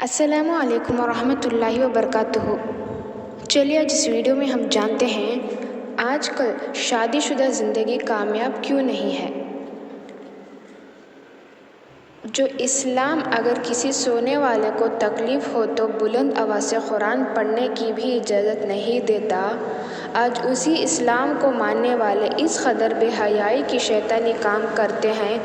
السلام علیکم ورحمۃ اللہ وبرکاتہ۔ چلیے آج اس ویڈیو میں ہم جانتے ہیں آج کل شادی شدہ زندگی کامیاب کیوں نہیں ہے۔ جو اسلام اگر کسی سونے والے کو تکلیف ہو تو بلند آواز سے قرآن پڑھنے کی بھی اجازت نہیں دیتا، آج اسی اسلام کو ماننے والے اس قدر بے حیائی کی شیطانی کام کرتے ہیں،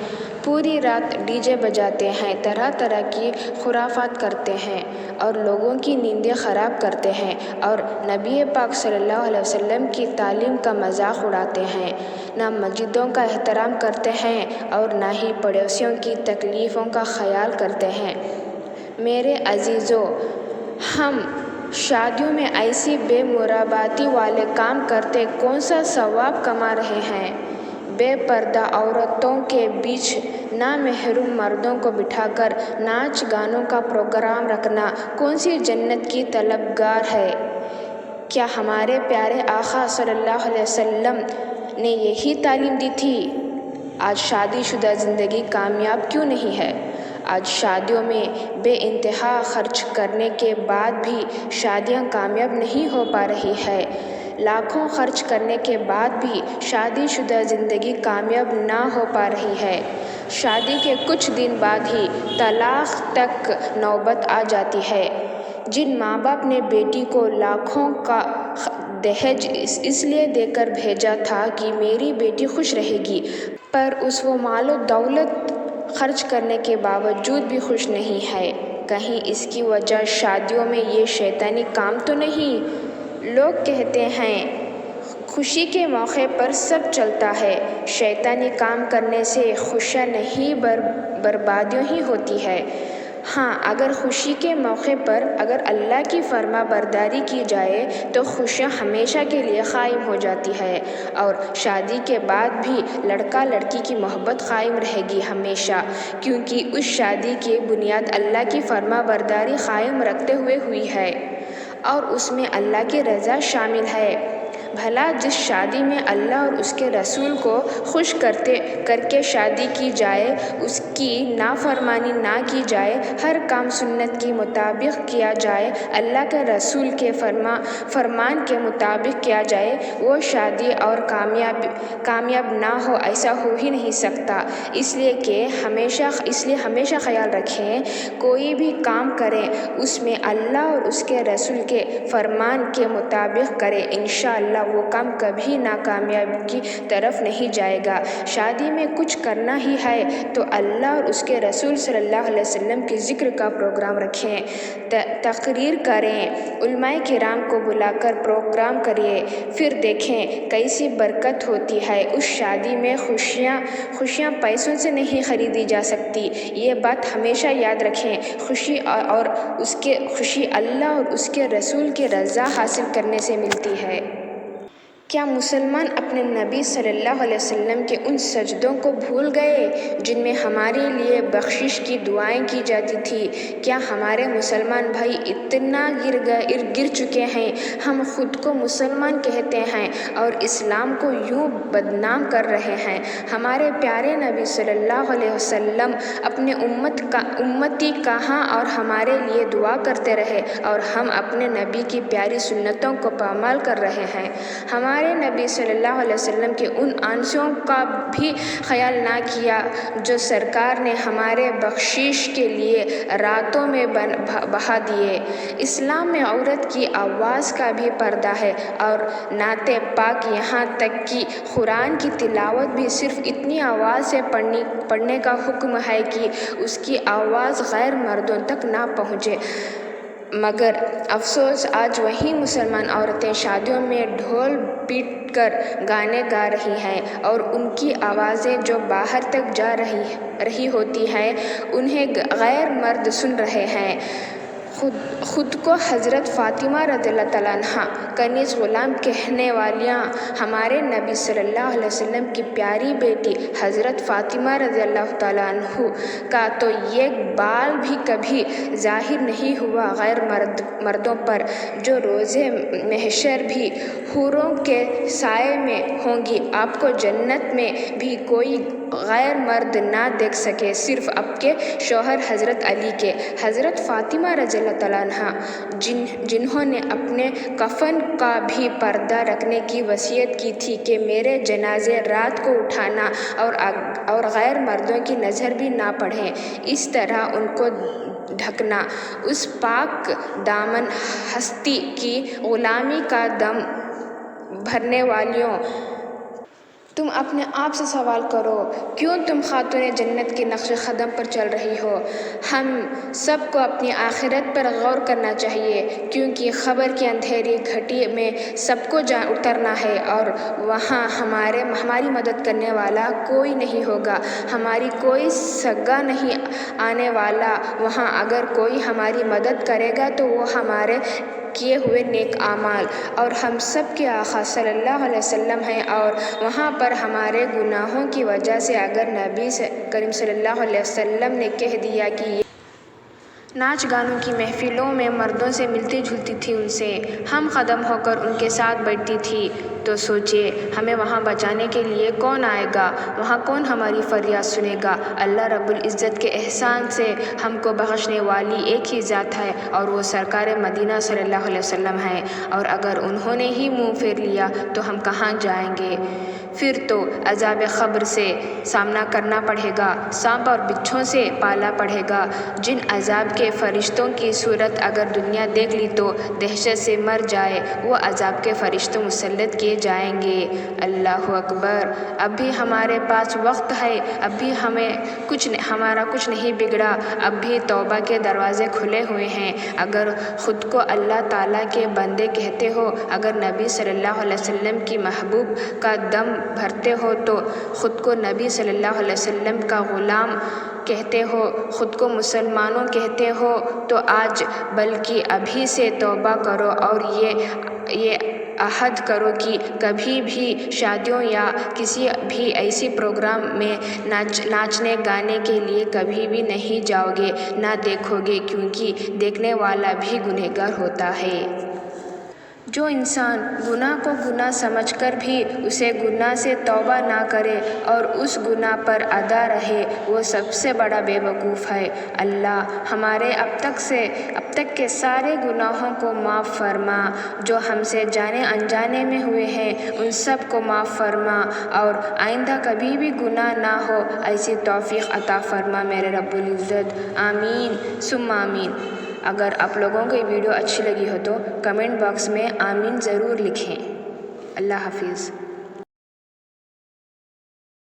پوری رات ڈی جے بجاتے ہیں، طرح طرح کی خرافات کرتے ہیں اور لوگوں کی نیندیں خراب کرتے ہیں اور نبی پاک صلی اللہ علیہ وسلم کی تعلیم کا مذاق اڑاتے ہیں، نہ مسجدوں کا احترام کرتے ہیں اور نہ ہی پڑوسیوں کی تکلیفوں کا خیال کرتے ہیں۔ میرے عزیزو، ہم شادیوں میں ایسی بے مروتی والے کام کرتے کون سا ثواب کما رہے ہیں؟ بے پردہ عورتوں کے بیچ نامحرم مردوں کو بٹھا کر ناچ گانوں کا پروگرام رکھنا کون سی جنت کی طلبگار ہے؟ کیا ہمارے پیارے آقا صلی اللہ علیہ وسلم نے یہی تعلیم دی تھی؟ آج شادی شدہ زندگی کامیاب کیوں نہیں ہے؟ آج شادیوں میں بے انتہا خرچ کرنے کے بعد بھی شادیاں کامیاب نہیں ہو پا رہی ہے، لاکھوں خرچ کرنے کے بعد بھی شادی شدہ زندگی کامیاب نہ ہو پا رہی ہے، شادی کے کچھ دن بعد ہی طلاق تک نوبت آ جاتی ہے۔ جن ماں باپ نے بیٹی کو لاکھوں کا دہیج اس لیے دے کر بھیجا تھا کہ میری بیٹی خوش رہے گی، پر وہ مال و دولت خرچ کرنے کے باوجود بھی خوش نہیں ہے، کہیں اس کی وجہ شادیوں میں یہ شیطانی کام تو نہیں؟ لوگ کہتے ہیں خوشی کے موقع پر سب چلتا ہے، شیطانی کام کرنے سے خوشیاں نہیں بربادیوں ہی ہوتی ہے۔ ہاں، اگر خوشی کے موقع پر اگر اللہ کی فرما برداری کی جائے تو خوشیاں ہمیشہ کے لیے قائم ہو جاتی ہے، اور شادی کے بعد بھی لڑکا لڑکی کی محبت قائم رہے گی ہمیشہ، کیونکہ اس شادی کی بنیاد اللہ کی فرما برداری قائم رکھتے ہوئے ہوئی ہے اور اس میں اللہ کی رضا شامل ہے۔ بھلا جس شادی میں اللہ اور اس کے رسول کو خوش کر کے شادی کی جائے، اس کی نافرمانی نہ کی جائے، ہر کام سنت کے مطابق کیا جائے، اللہ کے رسول کے فرمان کے مطابق کیا جائے، وہ شادی اور کامیاب نہ ہو، ایسا ہو ہی نہیں سکتا۔ اس لیے ہمیشہ خیال رکھیں، کوئی بھی کام کریں اس میں اللہ اور اس کے رسول کے فرمان کے مطابق کریں، انشاءاللہ وہ کام کبھی ناکامیابی کی طرف نہیں جائے گا۔ شادی میں کچھ کرنا ہی ہے تو اللہ اور اس کے رسول صلی اللہ علیہ وسلم کے ذکر کا پروگرام رکھیں، تقریر کریں، علماء کرام کو بلا کر پروگرام کریے، پھر دیکھیں کیسی برکت ہوتی ہے۔ اس شادی میں خوشیاں پیسوں سے نہیں خریدی جا سکتی، یہ بات ہمیشہ یاد رکھیں۔ خوشی اللہ اور اس کے رسول کی رضا حاصل کرنے سے ملتی ہے۔ کیا مسلمان اپنے نبی صلی اللہ علیہ وسلم کے ان سجدوں کو بھول گئے جن میں ہمارے لیے بخشش کی دعائیں کی جاتی تھی؟ کیا ہمارے مسلمان بھائی اتنا گر چکے ہیں؟ ہم خود کو مسلمان کہتے ہیں اور اسلام کو یوں بدنام کر رہے ہیں۔ ہمارے پیارے نبی صلی اللہ علیہ وسلم اپنے امتی کہاں اور ہمارے لیے دعا کرتے رہے، اور ہم اپنے نبی کی پیاری سنتوں کو پامال کر رہے ہیں۔ ہمارے نبی صلی اللہ علیہ وسلم کے ان آنسوں کا بھی خیال نہ کیا جو سرکار نے ہمارے بخشش کے لیے راتوں میں بہا دیے۔ اسلام میں عورت کی آواز کا بھی پردہ ہے اور نعت پاک یہاں تک کہ قرآن کی تلاوت بھی صرف اتنی آواز سے پڑھنے کا حکم ہے کہ اس کی آواز غیر مردوں تک نہ پہنچے، مگر افسوس آج وہی مسلمان عورتیں شادیوں میں ڈھول پیٹ کر گانے گا رہی ہیں اور ان کی آوازیں جو باہر تک جا رہی ہوتی ہیں انہیں غیر مرد سن رہے ہیں۔ خود کو حضرت فاطمہ رضی اللہ تعالیٰ عنہا کنیز غلام کہنے والیاں ہمارے نبی صلی اللہ علیہ وسلم کی پیاری بیٹی حضرت فاطمہ رضی اللہ تعالیٰ عنہ کا تو ایک بال بھی کبھی ظاہر نہیں ہوا غیر مردوں پر، جو روز محشر بھی حوروں کے سائے میں ہوں گی۔ آپ کو جنت میں بھی کوئی غیر مرد نہ دیکھ سکے، صرف آپ کے شوہر حضرت علی کے، حضرت فاطمہ رضی اللہ تعالیٰ عنہ جنہوں نے اپنے کفن کا بھی پردہ رکھنے کی وصیت کی تھی کہ میرے جنازے رات کو اٹھانا اور غیر مردوں کی نظر بھی نہ پڑے، اس طرح ان کو ڈھکنا۔ اس پاک دامن ہستی کی غلامی کا دم بھرنے والیوں، تم اپنے آپ سے سوال کرو، کیوں تم خاتون جنت کے نقش قدم پر چل رہی ہو؟ ہم سب کو اپنی آخرت پر غور کرنا چاہیے، کیونکہ قبر کی اندھیری گھٹی میں سب کو جا اترنا ہے اور وہاں ہماری مدد کرنے والا کوئی نہیں ہوگا، ہماری کوئی سگا نہیں آنے والا وہاں۔ اگر کوئی ہماری مدد کرے گا تو وہ ہمارے کیے ہوئے نیک اعمال اور ہم سب کے آقا صلی اللہ علیہ وسلم ہیں، اور وہاں پر ہمارے گناہوں کی وجہ سے اگر نبی کریم صلی اللہ علیہ وسلم نے کہہ دیا کہ یہ ناچ گانوں کی محفلوں میں مردوں سے ملتی جلتی تھی، ان سے ہم قدم ہو کر ان کے ساتھ بیٹھتی تھی، تو سوچئے ہمیں وہاں بچانے کے لیے کون آئے گا؟ وہاں کون ہماری فریاد سنے گا؟ اللہ رب العزت کے احسان سے ہم کو بخشنے والی ایک ہی ذات ہے، اور وہ سرکار مدینہ صلی اللہ علیہ وسلم ہے، اور اگر انہوں نے ہی منہ پھیر لیا تو ہم کہاں جائیں گے؟ پھر تو عذاب قبر سے سامنا کرنا پڑے گا، سانپ اور بچھوں سے پالا پڑے گا، جن عذاب کے فرشتوں کی صورت اگر دنیا دیکھ لی تو دہشت سے مر جائے، وہ عذاب کے فرشتے مسلط کیے جائیں گے۔ اللہ اکبر! اب بھی ہمارے پاس وقت ہے، اب بھی ہمارا کچھ نہیں بگڑا، اب بھی توبہ کے دروازے کھلے ہوئے ہیں۔ اگر خود کو اللہ تعالیٰ کے بندے کہتے ہو، اگر نبی صلی اللہ علیہ وسلم کی محبوب کا دم بھرتے ہو، تو خود کو نبی صلی اللہ علیہ وسلم کا غلام کہتے ہو، خود کو مسلمانوں کہتے ہو، تو آج بلکہ ابھی سے توبہ کرو اور یہ عہد کرو کہ کبھی بھی شادیوں یا کسی بھی ایسی پروگرام میں ناچنے گانے کے لیے کبھی بھی نہیں جاؤ گے، نہ دیکھو گے، کیونکہ دیکھنے والا بھی گنہگار ہوتا ہے۔ جو انسان گناہ کو گناہ سمجھ کر بھی اسے گناہ سے توبہ نہ کرے اور اس گناہ پر اڑا رہے، وہ سب سے بڑا بے وقوف ہے۔ اللہ ہمارے اب تک کے سارے گناہوں کو معاف فرما، جو ہم سے جانے انجانے میں ہوئے ہیں ان سب کو معاف فرما، اور آئندہ کبھی بھی گناہ نہ ہو ایسی توفیق عطا فرما میرے رب العزت۔ آمین ثم آمین۔ اگر آپ لوگوں کو یہ ویڈیو اچھی لگی ہو تو کمنٹ باکس میں آمین ضرور لکھیں۔ اللہ حافظ۔